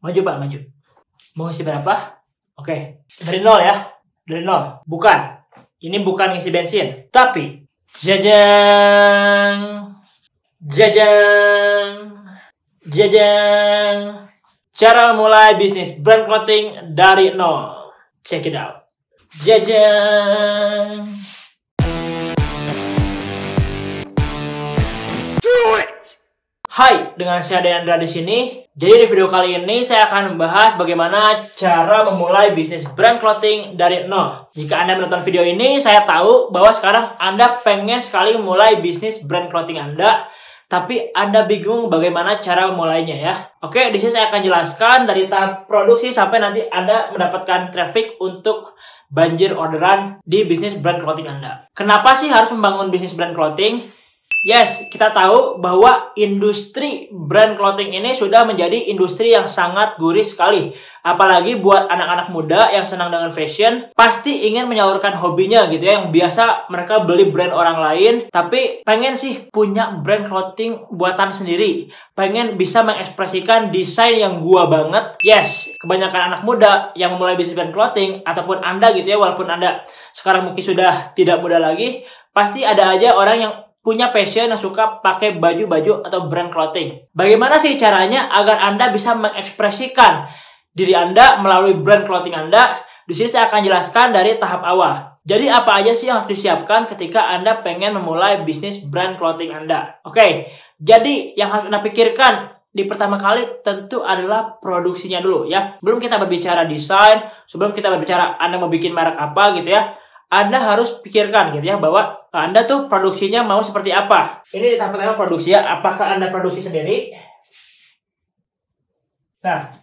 Maju Pak, maju. Mau ngisi berapa? Oke, dari nol ya. Dari nol. Bukan. Ini bukan ngisi bensin. Tapi, jajang. Jajang. Jajang. Cara mulai bisnis brand clothing dari nol. Check it out. Jajang. Hai, dengan saya Deandra di sini. Jadi di video kali ini saya akan membahas bagaimana cara memulai bisnis brand clothing dari nol. Jika Anda menonton video ini, saya tahu bahwa sekarang Anda pengen sekali memulai bisnis brand clothing Anda, tapi Anda bingung bagaimana cara memulainya ya. Oke, di sini saya akan jelaskan dari tahap produksi sampai nanti Anda mendapatkan traffic untuk banjir orderan di bisnis brand clothing Anda. Kenapa sih harus membangun bisnis brand clothing? Yes, kita tahu bahwa industri brand clothing ini sudah menjadi industri yang sangat gurih sekali. Apalagi buat anak-anak muda yang senang dengan fashion, pasti ingin menyalurkan hobinya gitu ya. Yang biasa mereka beli brand orang lain, tapi pengen sih punya brand clothing buatan sendiri. Pengen bisa mengekspresikan desain yang gua banget. Yes, kebanyakan anak muda yang memulai bisnis brand clothing, ataupun Anda gitu ya, walaupun Anda sekarang mungkin sudah tidak muda lagi, pasti ada aja orang yang punya passion yang suka pakai baju-baju atau brand clothing. Bagaimana sih caranya agar Anda bisa mengekspresikan diri Anda melalui brand clothing Anda? Di sini saya akan jelaskan dari tahap awal. Jadi apa aja sih yang harus disiapkan ketika Anda pengen memulai bisnis brand clothing Anda? Oke, jadi yang harus Anda pikirkan di pertama kali tentu adalah produksinya dulu ya. Sebelum kita berbicara desain, sebelum kita berbicara Anda mau bikin merek apa gitu ya, Anda harus pikirkan gitu ya bahwa Anda tuh produksinya mau seperti apa. Ini di tahap pertama produksi ya. Apakah Anda produksi sendiri? Nah,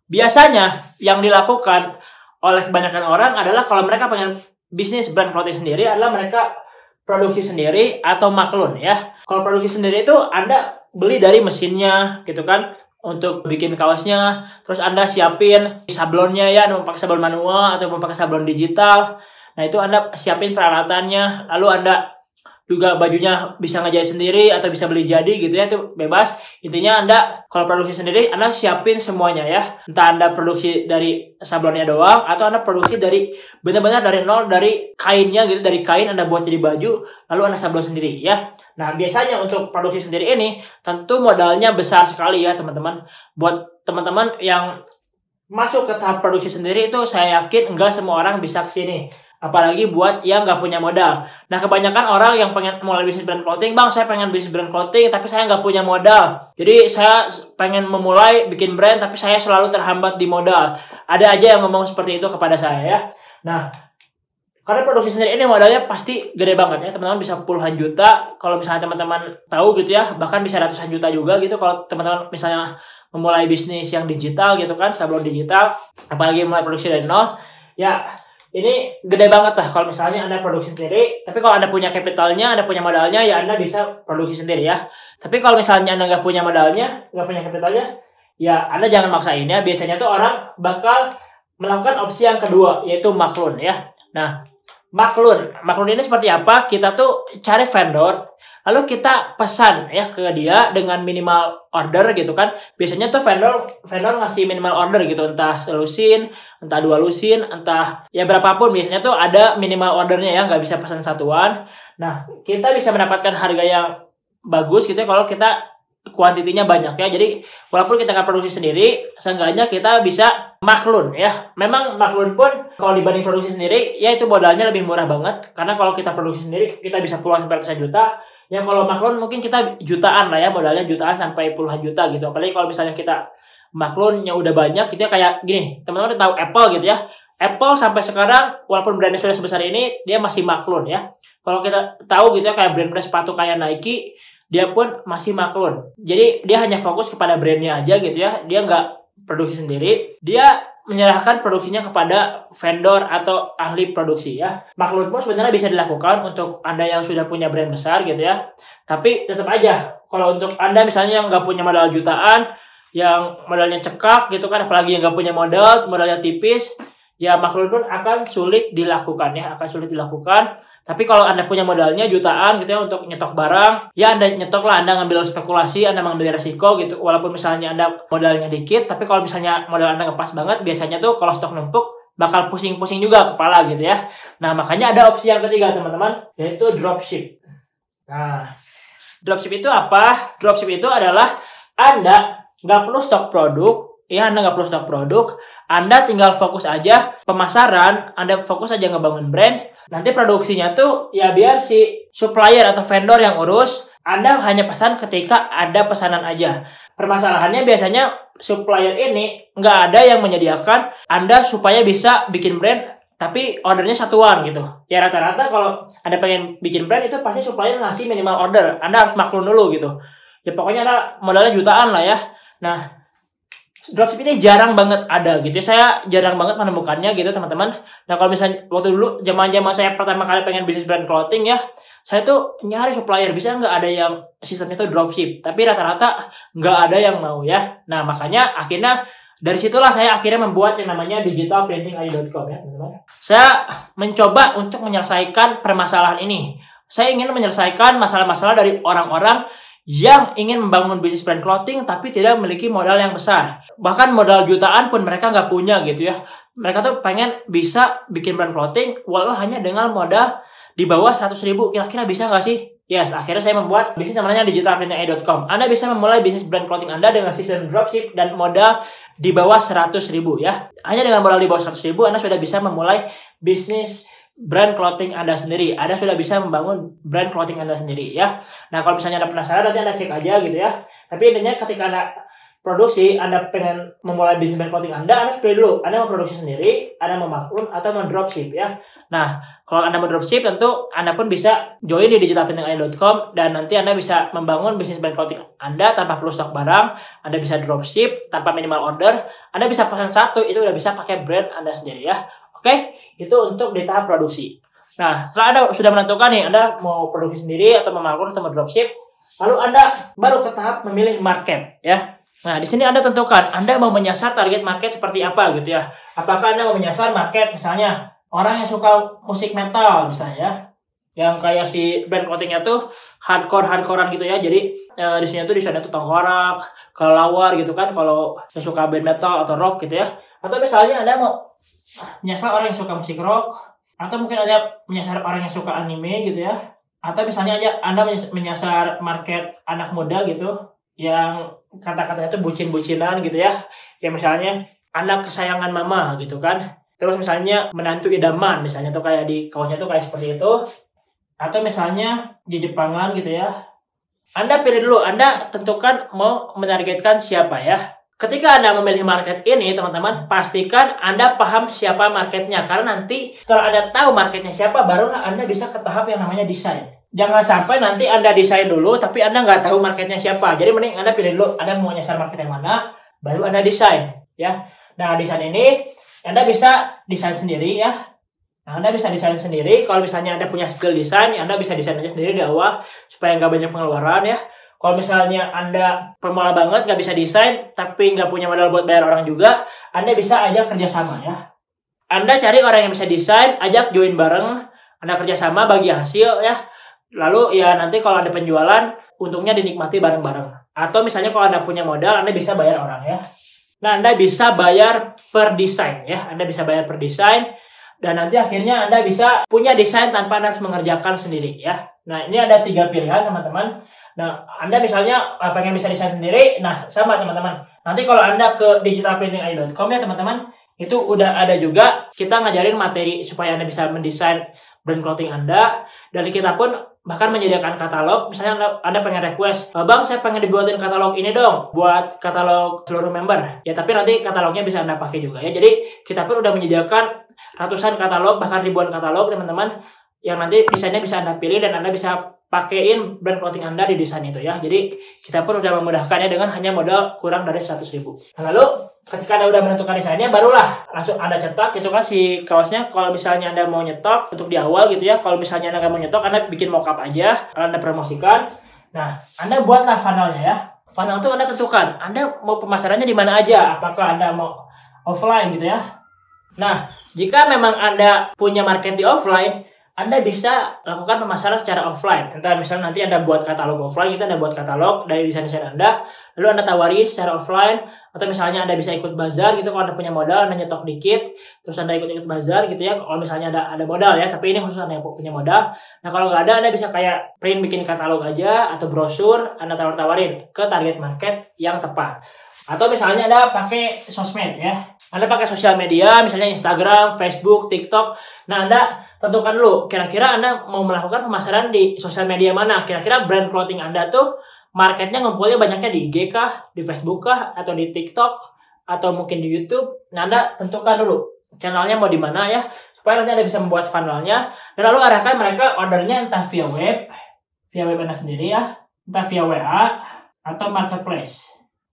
biasanya yang dilakukan oleh kebanyakan orang adalah kalau mereka pengen bisnis brand clothing sendiri adalah mereka produksi sendiri atau maklun ya. Kalau produksi sendiri itu Anda beli dari mesinnya gitu kan, untuk bikin kaosnya. Terus Anda siapin sablonnya ya, mau pakai sablon manual atau mau pakai sablon digital. Nah itu Anda siapin peralatannya, lalu Anda juga bajunya bisa ngejahit sendiri atau bisa beli jadi gitu ya, itu bebas. Intinya Anda kalau produksi sendiri Anda siapin semuanya ya. Entah Anda produksi dari sablonnya doang atau Anda produksi dari benar-benar dari nol, dari kainnya gitu, dari kain Anda buat jadi baju lalu Anda sablon sendiri ya. Nah biasanya untuk produksi sendiri ini tentu modalnya besar sekali ya teman-teman. Buat teman-teman yang masuk ke tahap produksi sendiri itu saya yakin enggak semua orang bisa ke sini. Apalagi buat yang nggak punya modal. Nah, kebanyakan orang yang pengen mulai bisnis brand clothing, Bang, saya pengen bisnis brand clothing, tapi saya nggak punya modal. Jadi, saya pengen memulai bikin brand, tapi saya selalu terhambat di modal. Ada aja yang ngomong seperti itu kepada saya, ya. Nah, karena produksi sendiri ini modalnya pasti gede banget, ya. Teman-teman bisa puluhan juta. Kalau misalnya teman-teman tahu gitu ya, bahkan bisa ratusan juta juga gitu. Kalau teman-teman misalnya memulai bisnis yang digital gitu kan, sablon digital, apalagi mulai produksi dari nol, ya. Ini gede banget lah kalau misalnya Anda produksi sendiri. Tapi kalau Anda punya capitalnya, Anda punya modalnya, ya Anda bisa produksi sendiri ya. Tapi kalau misalnya Anda nggak punya modalnya, nggak punya capitalnya, ya Anda jangan maksain ya. Biasanya tuh orang bakal melakukan opsi yang kedua, yaitu maklun ya. Nah, maklun ini seperti apa? Kita tuh cari vendor, lalu kita pesan ya ke dia dengan minimal order gitu kan. Biasanya tuh vendor ngasih minimal order gitu, entah selusin, entah 2 lusin, entah ya berapapun. Biasanya tuh ada minimal ordernya ya, nggak bisa pesan satuan. Nah, kita bisa mendapatkan harga yang bagus gitu ya kalau kita kuantitinya banyak ya. Jadi walaupun kita nggak produksi sendiri, seenggaknya kita bisa maklun ya. Memang maklun pun kalau dibanding produksi sendiri ya itu modalnya lebih murah banget. Karena kalau kita produksi sendiri kita bisa puluhan sampai ratusan juta. Ya kalau maklun mungkin kita jutaan lah ya, modalnya jutaan sampai puluhan juta gitu. Apalagi kalau misalnya kita maklunnya udah banyak gitu ya, kayak gini, teman-teman udah tahu Apple gitu ya. Apple sampai sekarang walaupun brandnya sudah sebesar ini, dia masih maklun ya. Kalau kita tahu gitu ya, kayak brand sepatu kayak Nike, dia pun masih maklun. Jadi dia hanya fokus kepada brandnya aja gitu ya. Dia nggak produksi sendiri. Dia menyerahkan produksinya kepada vendor atau ahli produksi ya. Maklun pun sebenarnya bisa dilakukan untuk Anda yang sudah punya brand besar gitu ya. Tapi tetap aja, kalau untuk Anda misalnya yang nggak punya modal jutaan, yang modalnya cekak gitu kan, apalagi yang nggak punya modalnya tipis, ya maklun pun akan sulit dilakukan ya, akan sulit dilakukan. Tapi kalau Anda punya modalnya jutaan gitu ya untuk nyetok barang, ya Anda nyetok lah, Anda ngambil spekulasi, Anda mengambil resiko gitu. Walaupun misalnya Anda modalnya dikit, tapi kalau misalnya modal Anda ngepas banget, biasanya tuh kalau stok numpuk bakal pusing-pusing juga kepala gitu ya. Nah, makanya ada opsi yang ketiga teman-teman, yaitu dropship. Nah, dropship itu apa? Dropship itu adalah Anda nggak perlu stok produk, ya Anda nggak perlu stok produk, Anda tinggal fokus aja pemasaran, Anda fokus aja ngebangun brand, nanti produksinya tuh ya biar si supplier atau vendor yang urus, Anda hanya pesan ketika ada pesanan aja. Permasalahannya biasanya supplier ini nggak ada yang menyediakan Anda supaya bisa bikin brand, tapi ordernya satuan gitu. Ya rata-rata kalau Anda pengen bikin brand itu pasti supplier ngasih minimal order, Anda harus maklum dulu gitu. Ya pokoknya Anda modalnya jutaan lah ya. Nah, dropship ini jarang banget ada gitu. Saya jarang banget menemukannya gitu teman-teman. Nah kalau misalnya waktu dulu zaman-zaman saya pertama kali pengen bisnis brand clothing ya, saya tuh nyari supplier, bisa nggak ada yang sistemnya tuh dropship. Tapi rata-rata nggak ada yang mau ya. Nah makanya akhirnya dari situlah saya akhirnya membuat yang namanya digitalprintingayu.com ya teman-teman. Saya mencoba untuk menyelesaikan permasalahan ini. Saya ingin menyelesaikan masalah-masalah dari orang-orang yang ingin membangun bisnis brand clothing tapi tidak memiliki modal yang besar. Bahkan modal jutaan pun mereka nggak punya gitu ya. Mereka tuh pengen bisa bikin brand clothing walau hanya dengan modal di bawah 100.000. Kira-kira bisa nggak sih? Yes, akhirnya saya membuat bisnis namanya digitalprintingayu.com. Anda bisa memulai bisnis brand clothing Anda dengan sistem dropship dan modal di bawah 100.000 ya. Hanya dengan modal di bawah 100.000 Anda sudah bisa memulai bisnis brand clothing Anda sendiri. Anda sudah bisa membangun brand clothing Anda sendiri ya. Nah kalau misalnya Anda penasaran nanti Anda cek aja gitu ya. Tapi intinya ketika Anda produksi, Anda pengen memulai bisnis brand clothing Anda harus pilih dulu. Anda mau produksi sendiri, Anda mau maklun atau mau dropship ya. Nah kalau Anda mau dropship tentu Anda pun bisa join di digitalprintingayu.com dan nanti Anda bisa membangun bisnis brand clothing Anda tanpa perlu stok barang. Anda bisa dropship tanpa minimal order. Anda bisa pesan satu, itu udah bisa pakai brand Anda sendiri ya. Oke, itu untuk di tahap produksi. Nah, setelah Anda sudah menentukan nih, Anda mau produksi sendiri atau mau maklun atau mau dropship, lalu Anda baru ke tahap memilih market ya. Nah, di sini Anda tentukan Anda mau menyasar target market seperti apa gitu ya. Apakah Anda mau menyasar market misalnya orang yang suka musik metal misalnya ya. Yang kayak si brand clothingnya tuh hardcorean gitu ya. Jadi di sini tuh desainnya tuh tengkorak, kelelawar gitu kan kalau yang suka band metal atau rock gitu ya. Atau misalnya Anda mau menyasar orang yang suka musik rock, atau mungkin aja menyasar orang yang suka anime gitu ya, atau misalnya aja Anda menyasar market anak muda gitu yang kata-katanya itu bucin-bucinan gitu ya, ya misalnya anak kesayangan mama gitu kan, terus misalnya menantu idaman misalnya tuh kayak di kaosnya tuh kayak seperti itu, atau misalnya di Jepangan gitu ya. Anda pilih dulu, Anda tentukan mau menargetkan siapa ya. Ketika Anda memilih market ini, teman-teman, pastikan Anda paham siapa marketnya. Karena nanti setelah Anda tahu marketnya siapa, barulah Anda bisa ke tahap yang namanya desain. Jangan sampai nanti Anda desain dulu, tapi Anda nggak tahu marketnya siapa. Jadi mending Anda pilih dulu, Anda mau nyasar market yang mana, baru Anda desain. Ya. Nah, desain ini, Anda bisa desain sendiri ya. Nah, Anda bisa desain sendiri. Kalau misalnya Anda punya skill desain, Anda bisa desain aja sendiri di awal, supaya nggak banyak pengeluaran ya. Kalau misalnya Anda pemula banget, nggak bisa desain, tapi nggak punya modal buat bayar orang juga, Anda bisa ajak kerjasama ya. Anda cari orang yang bisa desain, ajak join bareng, Anda kerjasama, bagi hasil ya. Lalu ya nanti kalau ada penjualan, untungnya dinikmati bareng-bareng. Atau misalnya kalau Anda punya modal, Anda bisa bayar orang ya. Nah, Anda bisa bayar per desain ya. Anda bisa bayar per desain. Dan nanti akhirnya Anda bisa punya desain tanpa Anda harus mengerjakan sendiri ya. Nah, ini ada 3 pilihan teman-teman. Nah, Anda misalnya pengen bisa desain sendiri, nah sama teman-teman. Nanti kalau Anda ke digitalprintingayu.com ya teman-teman, itu udah ada juga kita ngajarin materi supaya Anda bisa mendesain brand clothing Anda. Dan kita pun bahkan menyediakan katalog. Misalnya Anda pengen request, Bang saya pengen dibuatin katalog ini dong, buat katalog seluruh member. Ya tapi nanti katalognya bisa Anda pakai juga ya. Jadi kita pun udah menyediakan ratusan katalog, bahkan ribuan katalog teman-teman, yang nanti desainnya bisa Anda pilih dan Anda bisa pakein brand clothing Anda di desain itu ya. Jadi kita pun udah memudahkannya dengan hanya modal kurang dari 100.000. Nah, lalu ketika Anda udah menentukan desainnya, barulah langsung Anda cetak gitu kan si kaosnya. Kalau misalnya Anda mau nyetok untuk di awal gitu ya. Kalau misalnya Anda nggak mau nyetok, Anda bikin mockup aja, Anda promosikan. Nah, Anda buatlah funnelnya ya. Funnel itu Anda tentukan, Anda mau pemasarannya di mana aja. Apakah Anda mau offline gitu ya, Nah, jika memang Anda punya market di offline, Anda bisa lakukan pemasaran secara offline. Entah misalnya nanti Anda buat katalog offline, kita Anda buat katalog dari desain-desain Anda, lalu Anda tawarin secara offline, atau misalnya Anda bisa ikut bazar gitu, kalau Anda punya modal, Anda nyetok dikit, terus Anda ikut-ikut bazar gitu ya, kalau misalnya ada modal ya, tapi ini khusus Anda yang punya modal. Nah, kalau nggak ada, Anda bisa kayak print bikin katalog aja, atau brosur, Anda tawar-tawarin ke target market yang tepat. Atau misalnya Anda pakai sosmed ya, Anda pakai sosial media, misalnya Instagram, Facebook, TikTok. Nah, Anda tentukan dulu, kira-kira Anda mau melakukan pemasaran di sosial media mana? Kira-kira brand clothing Anda tuh marketnya ngumpulnya banyaknya di IG kah, di Facebook kah, atau di TikTok, atau mungkin di YouTube. Nah, Anda tentukan dulu channelnya mau di mana ya, supaya nanti Anda bisa membuat funnelnya. Dan lalu arahkan mereka ordernya entah via web Anda sendiri ya, entah via WA, atau marketplace.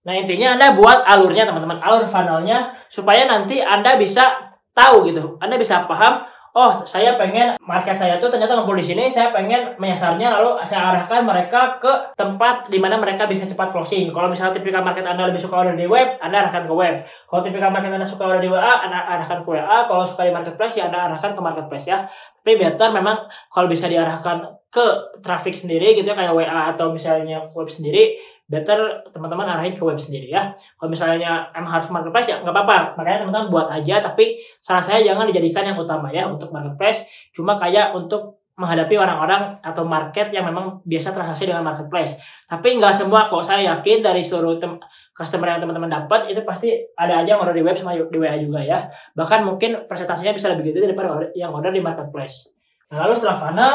Nah, intinya Anda buat alurnya teman-teman, alur funnelnya, supaya nanti Anda bisa tahu gitu. Anda bisa paham, oh saya pengen market saya tuh ternyata ngumpul di sini, saya pengen menyasarnya, lalu saya arahkan mereka ke tempat di mana mereka bisa cepat closing. Kalau misalnya tipikal market Anda lebih suka order di web, Anda arahkan ke web. Kalau tipikal market Anda suka order di WA, Anda arahkan ke WA. Kalau suka di marketplace, ya Anda arahkan ke marketplace ya. Tapi better memang kalau bisa diarahkan ke traffic sendiri gitu ya, kayak WA atau misalnya web sendiri, better teman-teman arahin ke web sendiri ya. Kalau misalnya emang harus marketplace ya nggak apa-apa, makanya teman-teman buat aja, tapi saran saya jangan dijadikan yang utama ya untuk marketplace, cuma kayak untuk menghadapi orang-orang atau market yang memang biasa transaksi dengan marketplace. Tapi nggak semua kok, saya yakin dari seluruh customer yang teman-teman dapat itu pasti ada aja yang order di web sama di WA juga ya. Bahkan mungkin presentasinya bisa lebih gede daripada yang order di marketplace. Nah, lalu setelah funnel,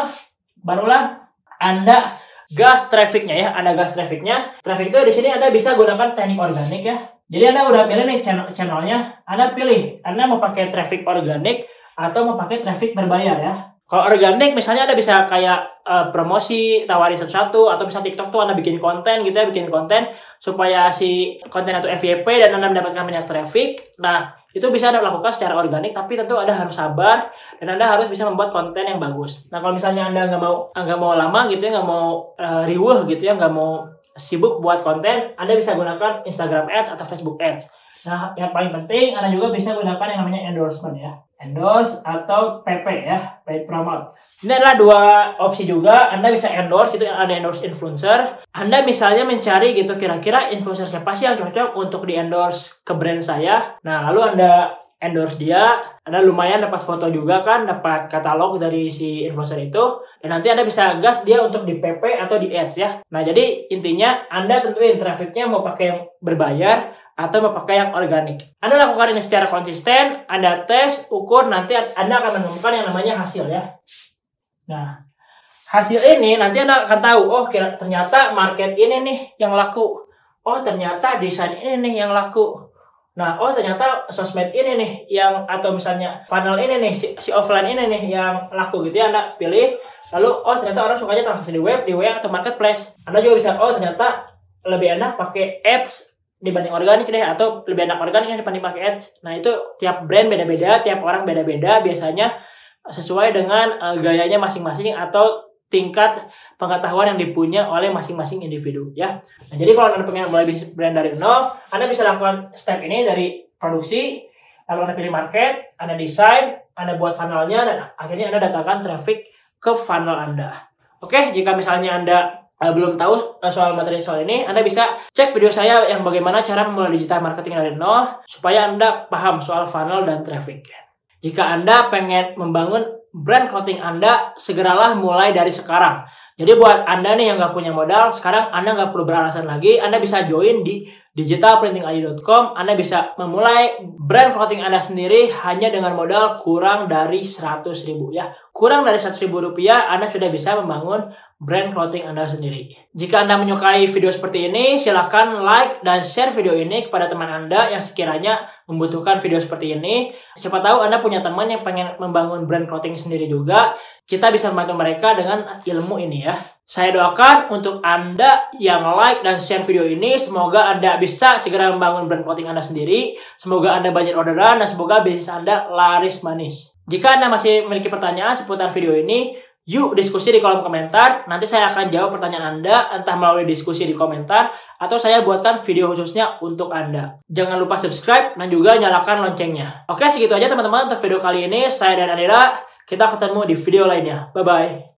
barulah Anda gas trafficnya ya, Anda gas trafficnya. Traffic itu di sini Anda bisa gunakan teknik organik ya. Jadi Anda udah pilih nih channelnya, Anda pilih Anda mau pakai traffic organik atau mau pakai traffic berbayar ya. Kalau organik misalnya Anda bisa kayak promosi, tawarin satu-satu, atau misalnya TikTok tuh Anda bikin konten gitu ya, bikin konten supaya si konten itu FYP dan Anda mendapatkan banyak traffic. Nah, itu bisa Anda lakukan secara organik, tapi tentu Anda harus sabar dan Anda harus bisa membuat konten yang bagus. Nah, kalau misalnya Anda nggak mau lama gitu ya, nggak mau riweuh gitu ya, nggak mau sibuk buat konten, Anda bisa gunakan Instagram Ads atau Facebook Ads. Nah, yang paling penting Anda juga bisa gunakan yang namanya endorsement ya. Endorse atau PP ya, paid promote. Ini adalah dua opsi juga. Anda bisa endorse gitu, ada endorse influencer. Anda misalnya mencari gitu kira-kira influencer siapa sih yang cocok untuk di endorse ke brand saya. Nah, lalu Anda endorse dia, Anda lumayan dapat foto juga kan, dapat katalog dari si influencer itu, dan nanti Anda bisa gas dia untuk di PP atau di ads ya. Nah, jadi intinya Anda tentuin trafficnya mau pakai yang berbayar atau mau pakai yang organik. Anda lakukan ini secara konsisten, Anda tes, ukur, nanti Anda akan menemukan yang namanya hasil ya. Nah, hasil ini nanti Anda akan tahu, oh ternyata market ini nih yang laku. Oh ternyata desain ini nih yang laku. Nah, oh ternyata sosmed ini nih yang, atau misalnya funnel ini nih, si offline ini nih yang laku gitu ya. Anda pilih, lalu oh ternyata orang sukanya transaksi di web, di WA atau marketplace. Anda juga bisa, oh ternyata lebih enak pakai ads dibanding organik deh, atau lebih enak organik dibanding pakai ads. Nah, itu tiap brand beda-beda, tiap orang beda-beda, biasanya sesuai dengan gayanya masing-masing atau tingkat pengetahuan yang dipunya oleh masing-masing individu ya. Nah, jadi kalau Anda pengen mulai bisnis brand dari nol, Anda bisa lakukan step ini dari produksi, lalu Anda pilih market, Anda desain, Anda buat funnelnya, dan akhirnya Anda datangkan traffic ke funnel Anda. Oke, jika misalnya Anda belum tahu soal materi soal ini, Anda bisa cek video saya yang bagaimana cara memulai digital marketing dari nol, supaya Anda paham soal funnel dan traffic. Jika Anda pengen membangun brand clothing Anda, segeralah mulai dari sekarang. Jadi buat Anda nih yang nggak punya modal, sekarang Anda nggak perlu beralasan lagi. Anda bisa join di digitalprintingid.com. Anda bisa memulai brand clothing Anda sendiri hanya dengan modal kurang dari 100.000 ya. Kurang dari 100.000 rupiah, Anda sudah bisa membangun brand clothing Anda sendiri. Jika Anda menyukai video seperti ini, silakan like dan share video ini kepada teman Anda yang sekiranya membutuhkan video seperti ini. Siapa tahu Anda punya teman yang pengen membangun brand clothing sendiri juga. Kita bisa membantu mereka dengan ilmu ini ya. Saya doakan untuk Anda yang like dan share video ini, semoga Anda bisa segera membangun brand clothing Anda sendiri. Semoga Anda banyak orderan dan semoga bisnis Anda laris manis. Jika Anda masih memiliki pertanyaan seputar video ini, Yuk diskusi di kolom komentar. Nanti saya akan jawab pertanyaan Anda, entah melalui diskusi di komentar, atau saya buatkan video khususnya untuk Anda. Jangan lupa subscribe dan juga nyalakan loncengnya. Oke, segitu aja teman-teman untuk video kali ini. Saya dan Adira, kita ketemu di video lainnya. Bye-bye.